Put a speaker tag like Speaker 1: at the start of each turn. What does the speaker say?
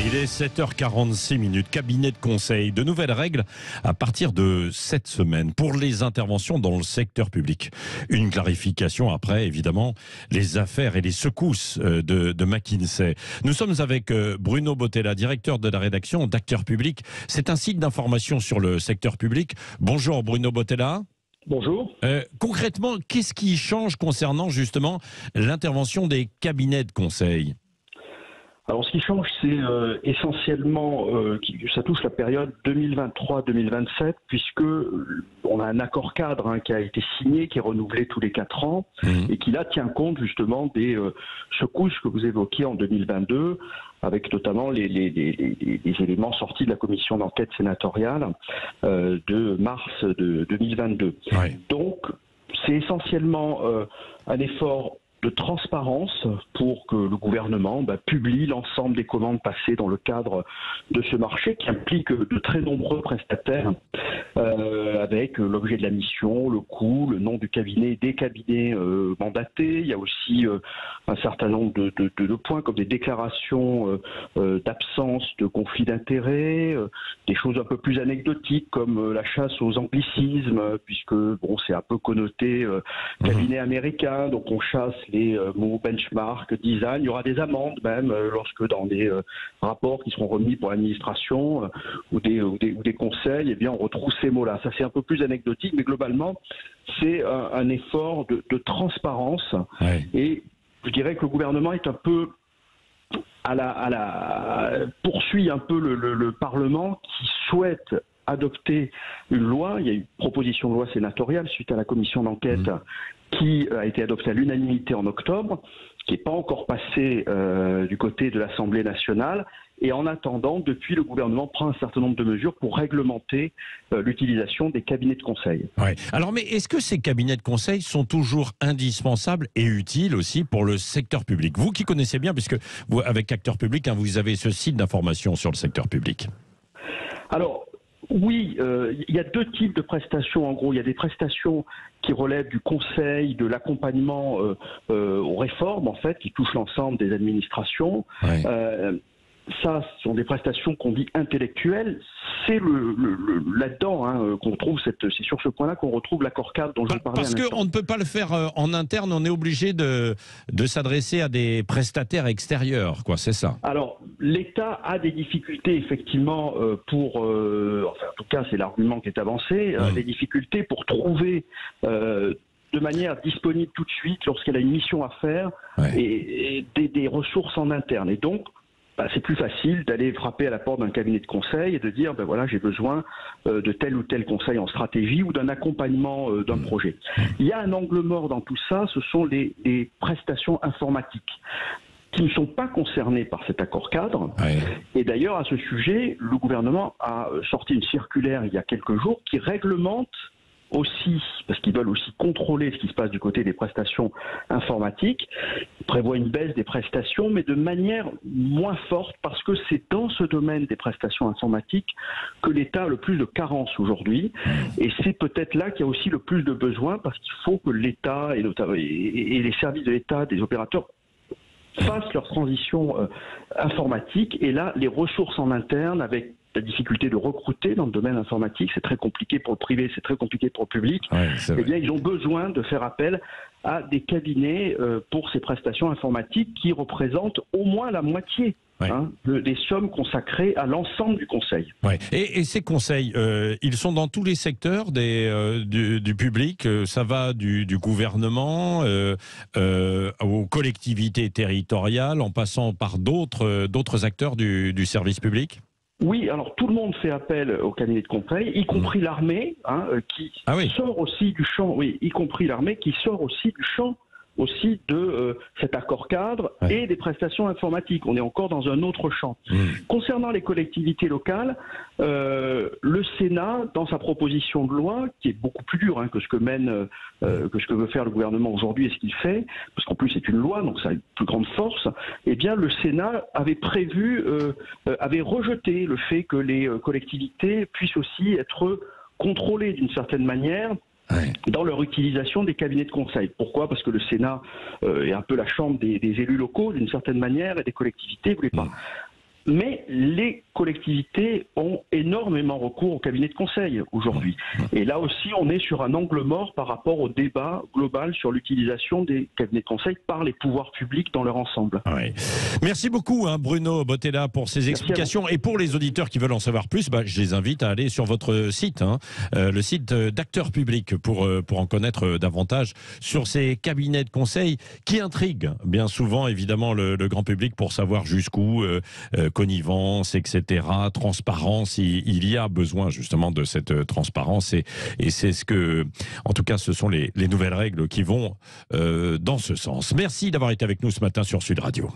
Speaker 1: Il est 7h46, cabinet de conseil. De nouvelles règles à partir de cette semaine pour les interventions dans le secteur public. Une clarification après, évidemment, les affaires et les secousses de McKinsey. Nous sommes avec Bruno Bottella, directeur de la rédaction d'Acteurs Publics. C'est un site d'information sur le secteur public. Bonjour Bruno Bottella.
Speaker 2: Bonjour.
Speaker 1: Concrètement, qu'est-ce qui change concernant justement l'intervention des cabinets de conseil ?
Speaker 2: Alors ce qui change, c'est essentiellement, ça touche la période 2023-2027, puisque on a un accord cadre qui a été signé, qui est renouvelé tous les 4 ans, et qui là tient compte justement des secousses que vous évoquiez en 2022, avec notamment les éléments sortis de la commission d'enquête sénatoriale de mars de 2022.
Speaker 1: Ouais.
Speaker 2: Donc c'est essentiellement un effort de transparence pour que le gouvernement publie l'ensemble des commandes passées dans le cadre de ce marché qui implique de très nombreux prestataires avec l'objet de la mission, le coût, le nom du cabinet, des cabinets mandatés. Il y a aussi un certain nombre de points comme des déclarations d'absence de conflit d'intérêts, des choses un peu plus anecdotiques comme la chasse aux anglicismes, puisque bon, c'est un peu connoté cabinet américain, donc on chasse les mots benchmark, design. Il y aura des amendes même lorsque dans des rapports qui seront remis pour l'administration ou des conseils, eh bien on retrouve ces mots-là. Ça c'est un peu plus anecdotique, mais globalement c'est un effort de transparence.
Speaker 1: Ouais.
Speaker 2: Et je dirais que le gouvernement est un peu poursuit un peu le Parlement qui souhaite adopter une loi. Il y a une proposition de loi sénatoriale suite à la commission d'enquête qui a été adoptée à l'unanimité en octobre, qui n'est pas encore passée du côté de l'Assemblée nationale. Et en attendant, depuis, le gouvernement prend un certain nombre de mesures pour réglementer l'utilisation des cabinets de conseil.
Speaker 1: Ouais. Alors, mais est-ce que ces cabinets de conseil sont toujours indispensables et utiles aussi pour le secteur public ? Vous qui connaissez bien, puisque vous, avec Acteurs Publics, vous avez ce site d'information sur le secteur public.
Speaker 2: Alors, oui, il y a 2 types de prestations. En gros, il y a des prestations qui relèvent du conseil, de l'accompagnement aux réformes, en fait, qui touchent l'ensemble des administrations.
Speaker 1: Ouais.
Speaker 2: Ça, ce sont des prestations qu'on dit intellectuelles. C'est là-dedans qu'on retrouve c'est sur ce point-là qu'on retrouve l'accord cadre dont je vous parlais.
Speaker 1: Parce qu'on ne peut pas le faire en interne, on est obligé de s'adresser à des prestataires extérieurs, quoi, c'est ça.
Speaker 2: Alors, l'État a des difficultés, effectivement, en tout cas, c'est l'argument qui est avancé, des difficultés pour trouver de manière disponible tout de suite, lorsqu'elle a une mission à faire, et des ressources en interne. Et donc, c'est plus facile d'aller frapper à la porte d'un cabinet de conseil et de dire, voilà, j'ai besoin de tel ou tel conseil en stratégie ou d'un accompagnement d'un projet. Il y a un angle mort dans tout ça, ce sont les prestations informatiques qui ne sont pas concernées par cet accord cadre. Ouais. Et d'ailleurs, à ce sujet, le gouvernement a sorti une circulaire il y a quelques jours qui réglemente aussi, parce qu'ils veulent aussi contrôler ce qui se passe du côté des prestations informatiques, ils prévoient une baisse des prestations, mais de manière moins forte, parce que c'est dans ce domaine des prestations informatiques que l'État a le plus de carences aujourd'hui, et c'est peut-être là qu'il y a aussi le plus de besoins, parce qu'il faut que l'État et les services de l'État, des opérateurs, fassent leur transition informatique, et là, les ressources en interne, avec la difficulté de recruter dans le domaine informatique, c'est très compliqué pour le privé, c'est très compliqué pour le public, eh bien, ils ont besoin de faire appel à des cabinets pour ces prestations informatiques qui représentent au moins la moitié des sommes consacrées à l'ensemble du conseil.
Speaker 1: Ouais. Et ces conseils, ils sont dans tous les secteurs du public, ça va du gouvernement aux collectivités territoriales, en passant par d'autres acteurs du service public ?
Speaker 2: Oui, alors tout le monde fait appel au cabinet de conseil, y compris l'armée, qui sort aussi du champ. Oui, y compris l'armée qui sort aussi du champ aussi de cet accord cadre et des prestations informatiques. On est encore dans un autre champ. Concernant les collectivités locales, le Sénat, dans sa proposition de loi, qui est beaucoup plus dure que ce que veut faire le gouvernement aujourd'hui et ce qu'il fait, parce qu'en plus c'est une loi, donc ça a une plus grande force, eh bien le Sénat avait avait rejeté le fait que les collectivités puissent aussi être contrôlées d'une certaine manière dans leur utilisation des cabinets de conseil. Pourquoi ? Parce que le Sénat est un peu la chambre des élus locaux, d'une certaine manière, et des collectivités ne voulaient pas. Mais les collectivités ont énormément recours au cabinet de conseil aujourd'hui. Et là aussi, on est sur un angle mort par rapport au débat global sur l'utilisation des cabinets de conseil par les pouvoirs publics dans leur ensemble.
Speaker 1: Ouais. Merci beaucoup Bruno Bottella pour ces explications. Et pour les auditeurs qui veulent en savoir plus, je les invite à aller sur votre site, le site d'Acteurs Publics, pour en connaître davantage sur ces cabinets de conseil qui intriguent bien souvent évidemment le grand public pour savoir jusqu'où connivence, etc., transparence. Il y a besoin justement de cette transparence et c'est ce que, en tout cas, ce sont les nouvelles règles qui vont dans ce sens. Merci d'avoir été avec nous ce matin sur Sud Radio.